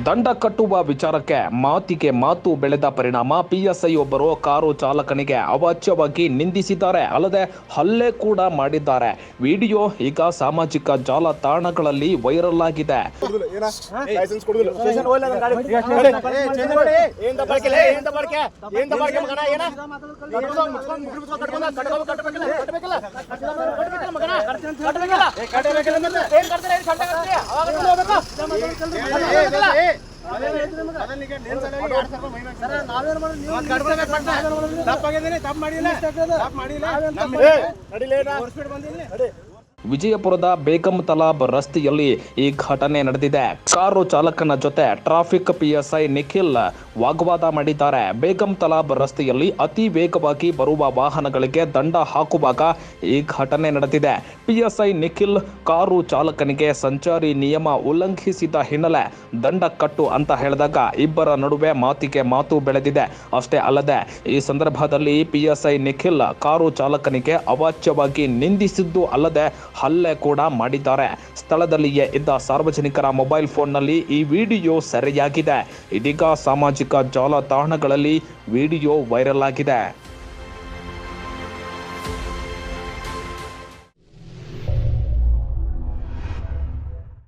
ದಂಡ ಕಟ್ಟುವ ವಿಚಾರಕ್ಕೆ ಮಾತಿಗೆ ಮಾತು ಬೆಳೆದ ಪರಿಣಾಮ ಪಿಎಸ್ಐ ಒಬ್ಬರು ಕಾರು ಚಾಲಕನಿಗೆ ಅವಾಚ್ಯವಾಗಿ ನಿಂದಿಸಿದ್ದಾರೆ, ಅಲ್ಲದೆ ಹಲ್ಲೆ ಕೂಡ ಮಾಡಿದ್ದಾರೆ. ವಿಡಿಯೋ ಈಗ ಸಾಮಾಜಿಕ ಜಾಲತಾಣಗಳಲ್ಲಿ ವೈರಲ್ ಆಗಿದೆ. ವಿಜಯಪುರದ ಬೇಗಂ ತಲಾಬ್ ರಸ್ತೆಯಲ್ಲಿ ಈ ಘಟನೆ ನಡೆದಿದೆ. ಕಾರು ಚಾಲಕನ ಜೊತೆ ಟ್ರಾಫಿಕ್ ಪಿಎಸ್ಐ ನಿಖಿಲ್ ವಾಗ್ವಾದ ಮಾಡಿದ್ದಾರೆ. ಬೇಗಂ ತಲಾಬ್ ರಸ್ತೆಯಲ್ಲಿ ಅತಿ ವೇಗವಾಗಿ ಬರುವ ವಾಹನಗಳಿಗೆ ದಂಡ ಹಾಕುವಾಗ ಈ ಘಟನೆ ನಡೆದಿದೆ. ಪಿಎಸ್ಐ ನಿಖಿಲ್ ಕಾರು ಚಾಲಕನಿಗೆ ಸಂಚಾರಿ ನಿಯಮ ಉಲ್ಲಂಘಿಸಿದ ಹಿನ್ನೆಲೆ ದಂಡ ಕಟ್ಟು ಅಂತ ಹೇಳಿದಾಗ ಇಬ್ಬರ ನಡುವೆ ಮಾತಿಗೆ ಮಾತು ಬೆಳೆದಿದೆ. ಅಷ್ಟೇ ಅಲ್ಲದೆ ಈ ಸಂದರ್ಭದಲ್ಲಿ ಪಿಎಸ್ಐ ನಿಖಿಲ್ ಕಾರು ಚಾಲಕನಿಗೆ ಅವಾಚ್ಯವಾಗಿ ನಿಂದಿಸಿದ್ದು ಅಲ್ಲದೆ ಹಲ್ಲೆ ಕೂಡ ಮಾಡಿದ್ದಾರೆ. ಸ್ಥಳದಲ್ಲಿಯೇ ಇದ್ದ ಸಾರ್ವಜನಿಕರ ಮೊಬೈಲ್ ಫೋನ್ನಲ್ಲಿ ಈ ವಿಡಿಯೋ ಸೆರೆಯಾಗಿದೆ. ಇದೀಗ ಸಾಮಾಜಿಕ ಜಾಲತಾಣಗಳಲ್ಲಿ ವಿಡಿಯೋ ವೈರಲ್ ಆಗಿದೆ.